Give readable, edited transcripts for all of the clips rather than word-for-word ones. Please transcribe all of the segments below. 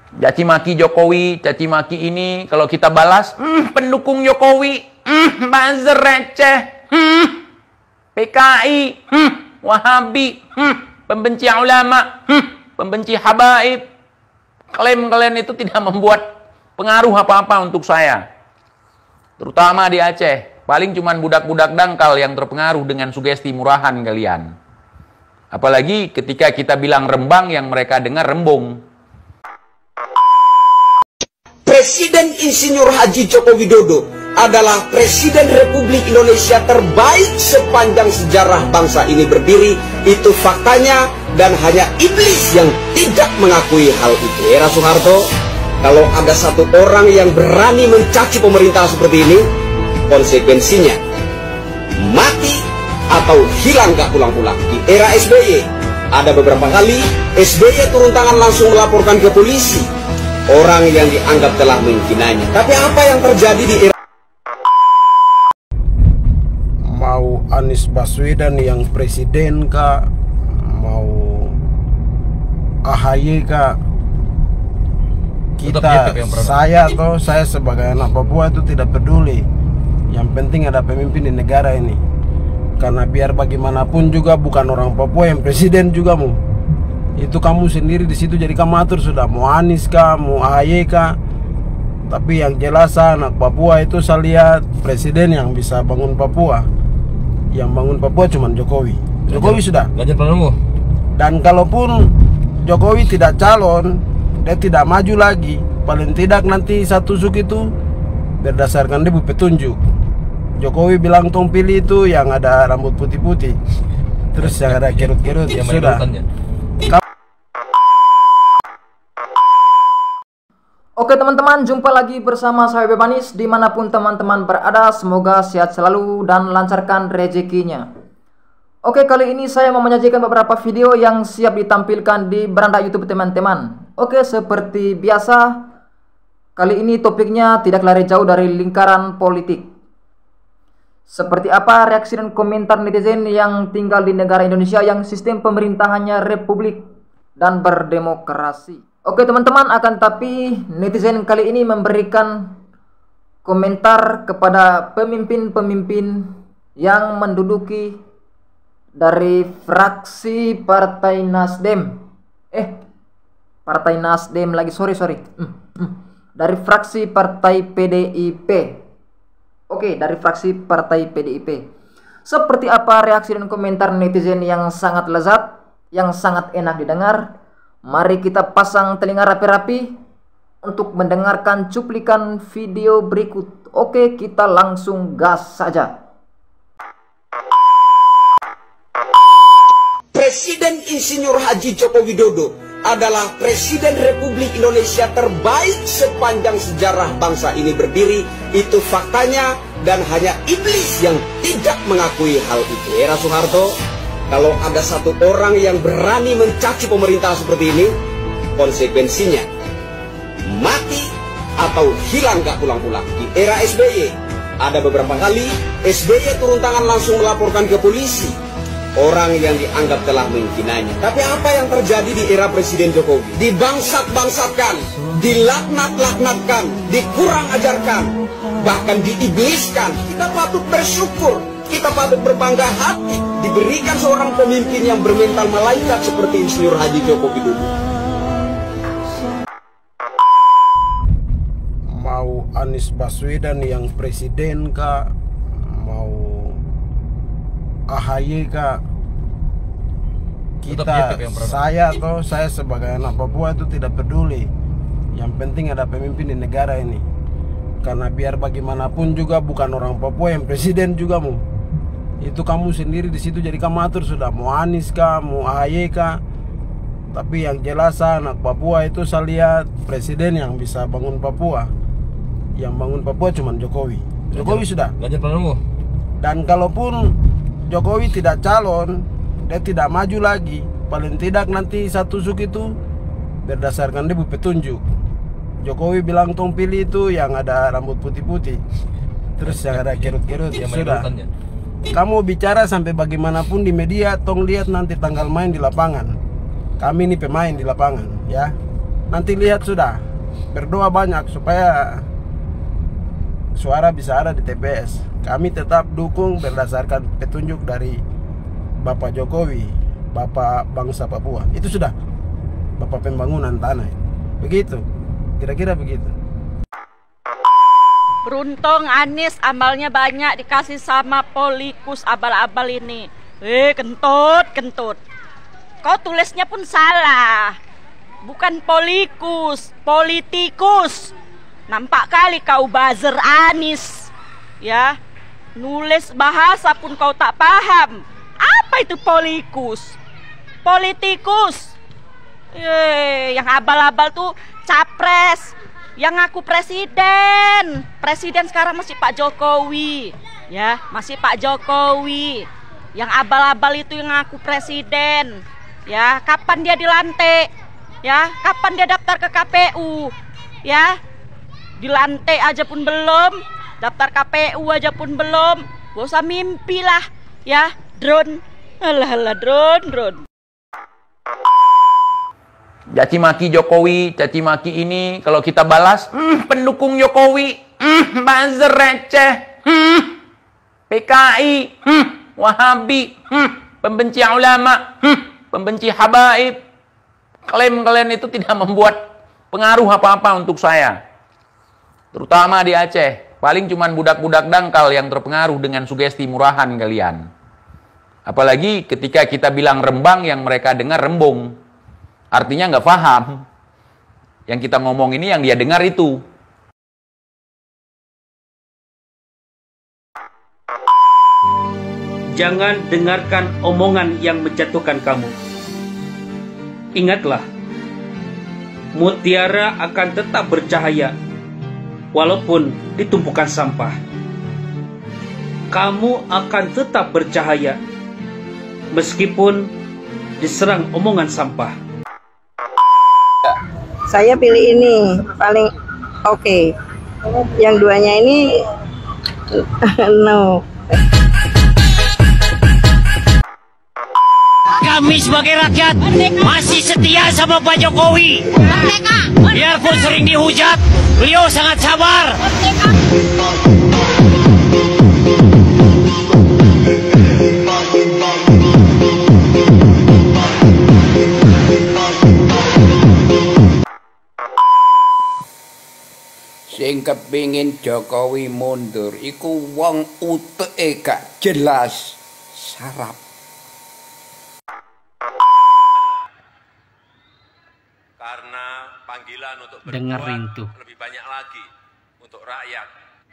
Caci maki Jokowi, caci maki ini, kalau kita balas, pendukung Jokowi, buzzer receh, PKI, Wahabi, pembenci ulama, pembenci habaib. Klaim kalian itu tidak membuat pengaruh apa-apa untuk saya. Terutama di Aceh. Paling cuman budak-budak dangkal yang terpengaruh dengan sugesti murahan kalian. Apalagi ketika kita bilang Rembang yang mereka dengar Rembung. Presiden Insinyur Haji Joko Widodo adalah Presiden Republik Indonesia terbaik sepanjang sejarah bangsa ini berdiri. Itu faktanya, dan hanya iblis yang tidak mengakui hal itu. Era Soeharto, kalau ada satu orang yang berani mencaci pemerintah seperti ini, konsekuensinya mati atau hilang gak pulang-pulang. Di era SBY, ada beberapa kali SBY turun tangan langsung melaporkan ke polisi orang yang dianggap telah menghinanya. Tapi apa yang terjadi di era mau Anies Baswedan yang presiden kah, mau AHY kah, saya sebagai anak Papua itu tidak peduli. Yang penting ada pemimpin di negara ini. Karena biar bagaimanapun juga bukan orang Papua yang presiden juga mu. Itu kamu sendiri di situ, jadi kamu atur sudah, mau Anies kah, mau AHY kah. Tapi yang jelas anak Papua itu saya lihat presiden yang bisa bangun Papua. Yang bangun Papua cuma Jokowi. Jokowi sudah. Dan kalaupun Jokowi tidak calon, dia tidak maju lagi, paling tidak nanti satu suku itu berdasarkan dia petunjuk. Jokowi bilang tong pilih itu yang ada rambut putih-putih, terus yang ada kerut-kerut, sudah. Oke teman-teman, jumpa lagi bersama saya Bebanis dimanapun teman-teman berada. Semoga sehat selalu dan lancarkan rezekinya. Oke, kali ini saya mau menyajikan beberapa video yang siap ditampilkan di beranda YouTube teman-teman. Oke, seperti biasa, kali ini topiknya tidak lari jauh dari lingkaran politik. Seperti apa reaksi dan komentar netizen yang tinggal di negara Indonesia yang sistem pemerintahannya republik dan berdemokrasi. Oke teman-teman, akan tapi netizen kali ini memberikan komentar kepada pemimpin-pemimpin yang menduduki dari fraksi Partai Nasdem. Partai Nasdem lagi, sorry. Dari fraksi Partai PDIP. Oke, dari fraksi Partai PDIP. Seperti apa reaksi dan komentar netizen yang sangat lezat, yang sangat enak didengar? Mari kita pasang telinga rapi-rapi untuk mendengarkan cuplikan video berikut. Oke, kita langsung gas saja. Presiden Insinyur Haji Joko Widodo adalah Presiden Republik Indonesia terbaik sepanjang sejarah bangsa ini berdiri. Itu faktanya, dan hanya iblis yang tidak mengakui hal itu. Era Soeharto, kalau ada satu orang yang berani mencaci pemerintah seperti ini, konsekuensinya mati atau hilang gak pulang-pulang. Di era SBY, ada beberapa kali SBY turun tangan langsung melaporkan ke polisi orang yang dianggap telah menghinanya. Tapi apa yang terjadi di era Presiden Jokowi? Dibangsat-bangsatkan, dilaknat-laknatkan, dikurang ajarkan, bahkan diibliskan. Kita patut bersyukur, kita patut berbangga hati diberikan seorang pemimpin yang bermental malaikat seperti Insinyur Haji Joko Widodo. Mau Anies Baswedan yang presiden kah, mau AHY kah, saya sebagai anak Papua itu tidak peduli. Yang penting ada pemimpin di negara ini. Karena biar bagaimanapun juga bukan orang Papua yang presiden juga mu. Itu kamu sendiri di situ, jadi kamu atur sudah, mau Anies kah, mau AHY kah. Tapi yang jelas anak Papua itu saya lihat presiden yang bisa bangun Papua. Yang bangun Papua cuma Jokowi. Jokowi sudah. Dan kalaupun Jokowi tidak calon, dia tidak maju lagi, paling tidak nanti satu suku itu berdasarkan dia petunjuk. Jokowi bilang tong pilih itu yang ada rambut putih-putih, terus yang ada kerut-kerut, sudah. Kamu bicara sampai bagaimanapun di media, tong lihat nanti tanggal main di lapangan. Kami ini pemain di lapangan, ya. nanti lihat sudah. Berdoa banyak supaya suara bisa ada di TPS. Kami tetap dukung berdasarkan petunjuk dari Bapak Jokowi, Bapak bangsa Papua. Itu sudah Bapak pembangunan tanah. Begitu, kira-kira begitu. Beruntung Anies amalnya banyak dikasih sama politikus abal-abal ini. Kentut. Kau tulisnya pun salah. Bukan politikus. Nampak kali kau buzzer Anies. Ya, nulis bahasa pun kau tak paham. Apa itu politikus? Yang abal-abal tuh capres. Yang ngaku presiden. Presiden sekarang masih Pak Jokowi. Ya, masih Pak Jokowi. Yang abal-abal itu yang ngaku presiden. Ya, kapan dia dilantik? Ya, kapan dia daftar ke KPU? Ya, dilantik aja pun belum, daftar KPU aja pun belum. Gak usah mimpi lah, ya, drone. Alah, drone. Caci maki Jokowi, caci maki ini kalau kita balas, pendukung Jokowi, buzzer receh, PKI, Wahabi, pembenci ulama, pembenci habaib. Klaim kalian itu tidak membuat pengaruh apa-apa untuk saya. Terutama di Aceh. Paling cuman budak-budak dangkal yang terpengaruh dengan sugesti murahan kalian. Apalagi ketika kita bilang Rembang yang mereka dengar Rembung. Artinya nggak paham. Yang kita ngomong ini yang dia dengar itu. Jangan dengarkan omongan yang menjatuhkan kamu. Ingatlah, mutiara akan tetap bercahaya walaupun di tumpukan sampah. Kamu akan tetap bercahaya meskipun diserang omongan sampah. Saya pilih ini paling oke. Yang duanya ini no. Kami sebagai rakyat masih setia sama Pak Jokowi. Biarpun sering dihujat, beliau sangat sabar. Sing kepingin Jokowi mundur iku wong uteke gak jelas sarap. Karena panggilan untuk Dengerin tuh. lebih banyak lagi untuk rakyat.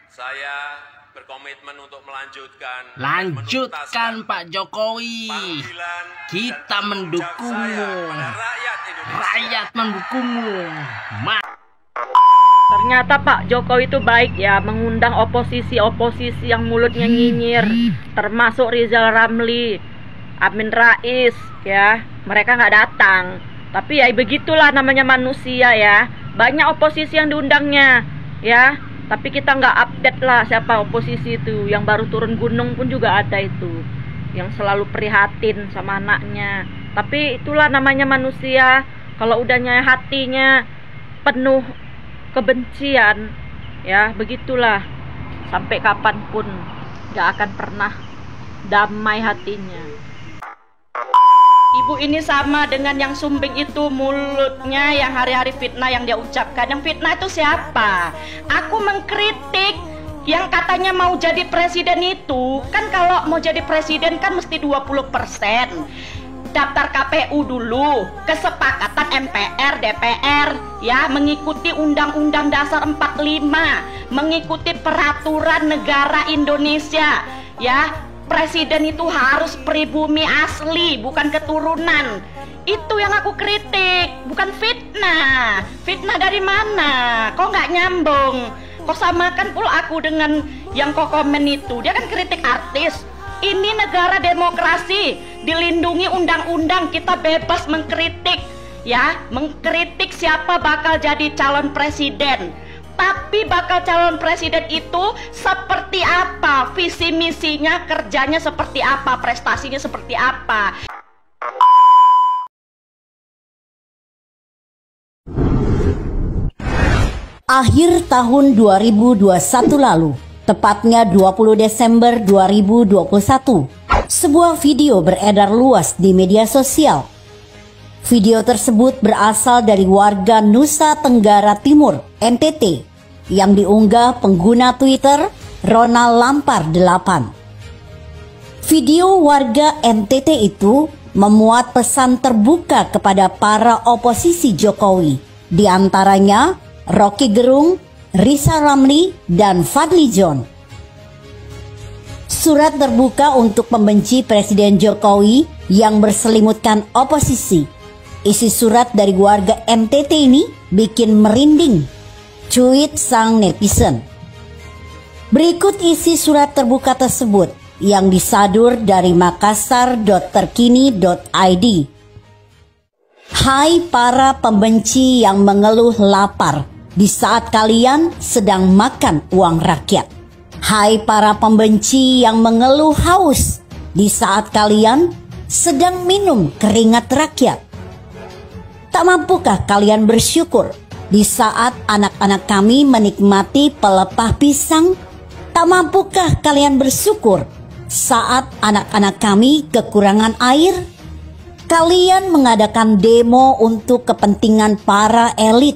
Saya berkomitmen untuk melanjutkan Pak Jokowi. Kita mendukungmu. Rakyat mendukungmu. Ternyata Pak Jokowi itu baik ya, mengundang oposisi yang mulutnya nyinyir, termasuk Rizal Ramli, Amin Rais, ya. Mereka nggak datang. Tapi ya begitulah namanya manusia ya. Banyak oposisi yang diundangnya, ya. Tapi kita nggak update lah siapa oposisi itu. Yang baru turun gunung pun juga ada itu, yang selalu prihatin sama anaknya. Tapi itulah namanya manusia. Kalau udahnya hatinya penuh kebencian, ya begitulah, sampai kapanpun gak akan pernah damai hatinya. Ibu ini sama dengan yang sumbing itu, mulutnya yang hari-hari fitnah yang dia ucapkan. Yang fitnah itu siapa? Aku mengkritik yang katanya mau jadi presiden itu. Kan kalau mau jadi presiden kan mesti 20%. Daftar KPU dulu, kesepakatan MPR, DPR, ya, mengikuti Undang-Undang Dasar 45, mengikuti peraturan negara Indonesia, ya. Presiden itu harus pribumi asli, bukan keturunan. Itu yang aku kritik, bukan fitnah. Fitnah dari mana? Kok nggak nyambung? Kok samakan pula aku dengan yang kok komen itu? Dia kan kritik artis. Ini negara demokrasi, dilindungi undang-undang, kita bebas mengkritik, ya, mengkritik siapa bakal jadi calon presiden. Tapi bakal calon presiden itu seperti apa, visi misinya, kerjanya seperti apa, prestasinya seperti apa. Akhir tahun 2021 lalu, tepatnya 20 Desember 2021, sebuah video beredar luas di media sosial. Video tersebut berasal dari warga Nusa Tenggara Timur, NTT, yang diunggah pengguna Twitter Ronald Lampar 8. Video warga NTT itu memuat pesan terbuka kepada para oposisi Jokowi, di antaranya Rocky Gerung, Rizal Ramli, dan Fadlizon. Surat terbuka untuk pembenci Presiden Jokowi yang berselimutkan oposisi. Isi surat dari warga NTT ini bikin merinding, cuit sang netizen. Berikut isi surat terbuka tersebut yang disadur dari makassar.terkini.id. Hai para pembenci yang mengeluh lapar di saat kalian sedang makan uang rakyat. Hai para pembenci yang mengeluh haus di saat kalian sedang minum keringat rakyat. Tak mampukah kalian bersyukur di saat anak-anak kami menikmati pelepah pisang? Tak mampukah kalian bersyukur saat anak-anak kami kekurangan air? Kalian mengadakan demo untuk kepentingan para elit,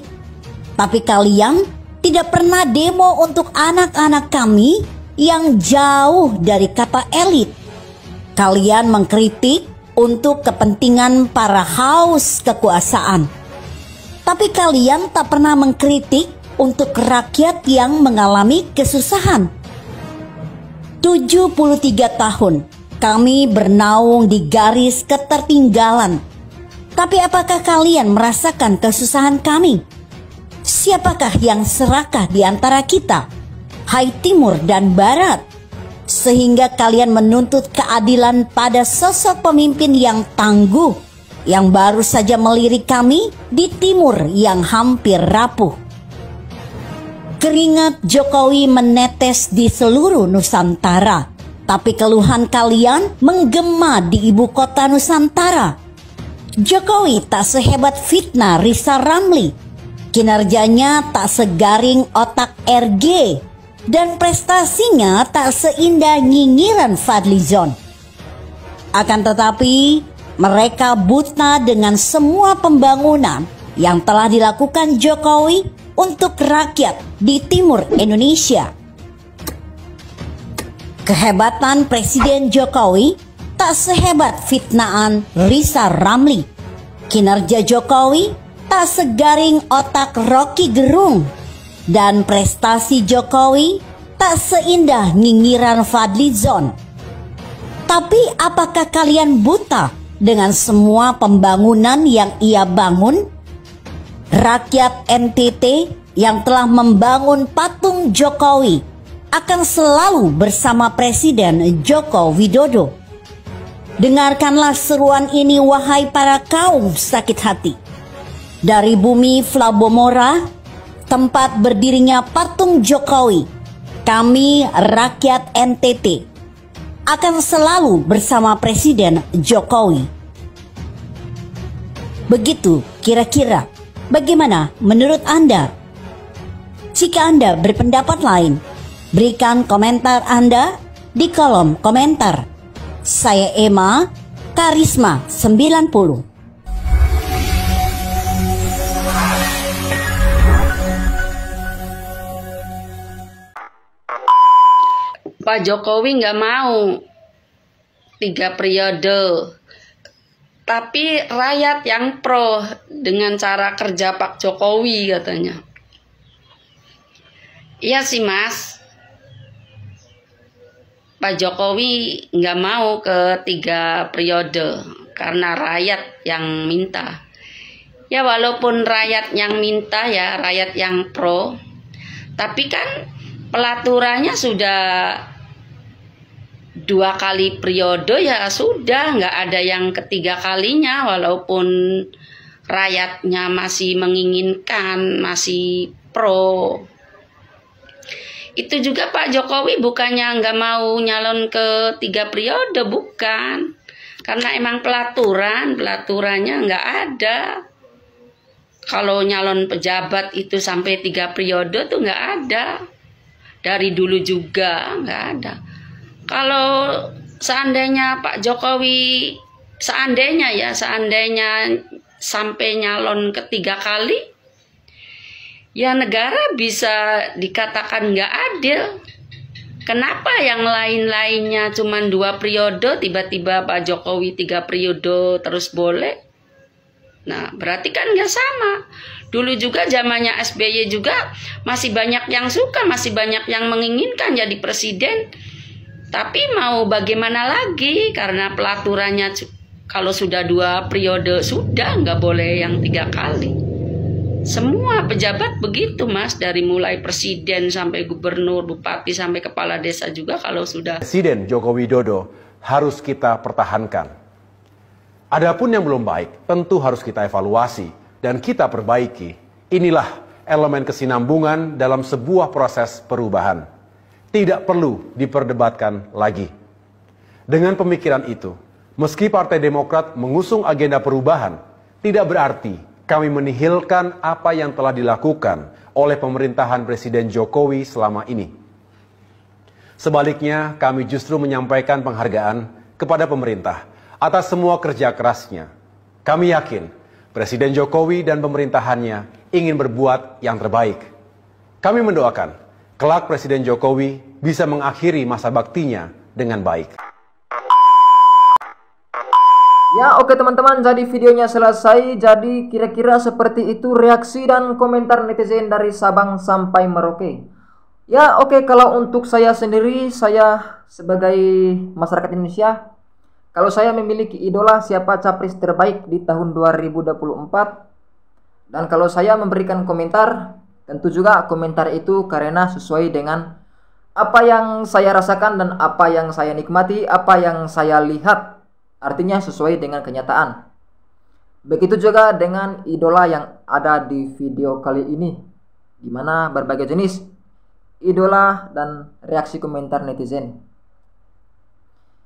tapi kalian tidak pernah demo untuk anak-anak kami yang jauh dari kata elit. Kalian mengkritik untuk kepentingan para haus kekuasaan, tapi kalian tak pernah mengkritik untuk rakyat yang mengalami kesusahan. 73 tahun kami bernaung di garis ketertinggalan, tapi apakah kalian merasakan kesusahan kami? Siapakah yang serakah di antara kita, hai Timur dan Barat, sehingga kalian menuntut keadilan pada sosok pemimpin yang tangguh, yang baru saja melirik kami di Timur yang hampir rapuh? Keringat Jokowi menetes di seluruh Nusantara, tapi keluhan kalian menggema di ibu kota Nusantara. Jokowi tak sehebat fitnah Rizal Ramli, kinerjanya tak segaring otak RG, dan prestasinya tak seindah nyinyiran Fadlizon. Akan tetapi, mereka buta dengan semua pembangunan yang telah dilakukan Jokowi untuk rakyat di Timur Indonesia. Kehebatan Presiden Jokowi tak sehebat fitnaan Rizal Ramli. Kinerja Jokowi tak segaring otak Rocky Gerung, dan prestasi Jokowi tak seindah nyinyiran Fadlizon. Tapi apakah kalian buta dengan semua pembangunan yang ia bangun? Rakyat NTT yang telah membangun patung Jokowi akan selalu bersama Presiden Joko Widodo. Dengarkanlah seruan ini wahai para kaum sakit hati. Dari bumi Flabomora, tempat berdirinya patung Jokowi, kami rakyat NTT akan selalu bersama Presiden Jokowi. Begitu kira-kira bagaimana menurut Anda? Jika Anda berpendapat lain, berikan komentar Anda di kolom komentar. Saya Emma, Karisma 90. Pak Jokowi nggak mau 3 periode, tapi rakyat yang pro dengan cara kerja Pak Jokowi katanya. Iya sih Mas, Pak Jokowi nggak mau ke 3 periode karena rakyat yang minta. Ya walaupun rakyat yang minta ya, rakyat yang pro, tapi kan pelaturannya sudah 2 kali periode, ya sudah, nggak ada yang ketiga kalinya, walaupun rakyatnya masih menginginkan, masih pro. Itu juga Pak Jokowi bukannya nggak mau nyalon ke 3 periode, bukan, karena emang pelaturannya nggak ada. kalau nyalon pejabat itu sampai 3 periode tuh nggak ada. Dari dulu juga nggak ada. Kalau seandainya Pak Jokowi, seandainya sampai nyalon ketiga kali, ya negara bisa dikatakan nggak adil. Kenapa yang lain-lainnya cuma 2 periode, tiba-tiba Pak Jokowi 3 periode terus boleh? Nah, berarti kan nggak sama. Dulu juga zamannya SBY juga masih banyak yang suka, masih banyak yang menginginkan jadi presiden. Tapi mau bagaimana lagi, karena pelaturannya kalau sudah 2 periode sudah nggak boleh yang 3 kali. Semua pejabat begitu, Mas, dari mulai presiden sampai gubernur, bupati sampai kepala desa juga kalau sudah. Presiden Joko Widodo harus kita pertahankan. Adapun yang belum baik tentu harus kita evaluasi dan kita perbaiki. Inilah elemen kesinambungan dalam sebuah proses perubahan. Tidak perlu diperdebatkan lagi. Dengan pemikiran itu, meski Partai Demokrat mengusung agenda perubahan, tidak berarti kami menihilkan apa yang telah dilakukan oleh pemerintahan Presiden Jokowi selama ini. Sebaliknya, kami justru menyampaikan penghargaan kepada pemerintah atas semua kerja kerasnya. Kami yakin Presiden Jokowi dan pemerintahannya ingin berbuat yang terbaik. Kami mendoakan kelak Presiden Jokowi bisa mengakhiri masa baktinya dengan baik. Ya oke teman-teman, jadi videonya selesai. Jadi kira-kira seperti itu reaksi dan komentar netizen dari Sabang sampai Merauke. Ya oke, kalau untuk saya sendiri, saya sebagai masyarakat Indonesia, kalau saya memiliki idola siapa capres terbaik di tahun 2024, dan kalau saya memberikan komentar, tentu juga komentar itu karena sesuai dengan apa yang saya rasakan dan apa yang saya nikmati, apa yang saya lihat. Artinya sesuai dengan kenyataan. Begitu juga dengan idola yang ada di video kali ini, di mana berbagai jenis idola dan reaksi komentar netizen.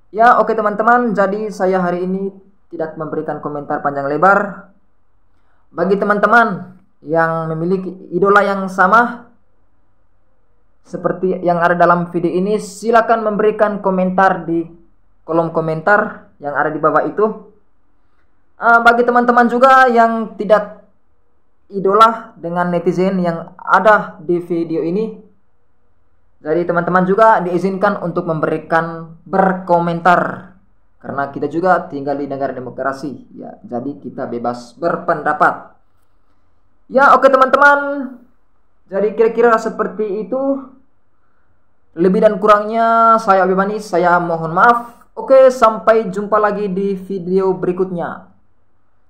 Ya oke teman-teman, jadi saya hari ini tidak memberikan komentar panjang lebar. Bagi teman-teman yang memiliki idola yang sama seperti yang ada dalam video ini, silakan memberikan komentar di kolom komentar yang ada di bawah itu. Bagi teman-teman juga yang tidak idola dengan netizen yang ada di video ini, jadi teman-teman juga diizinkan untuk memberikan berkomentar, karena kita juga tinggal di negara demokrasi ya, jadi kita bebas berpendapat. Ya oke teman-teman, jadi kira-kira seperti itu. Lebih dan kurangnya saya Abimanis, saya mohon maaf. Oke, sampai jumpa lagi di video berikutnya.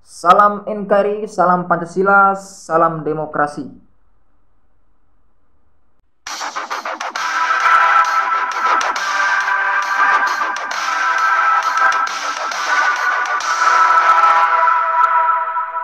Salam NKRI, salam Pancasila, salam demokrasi.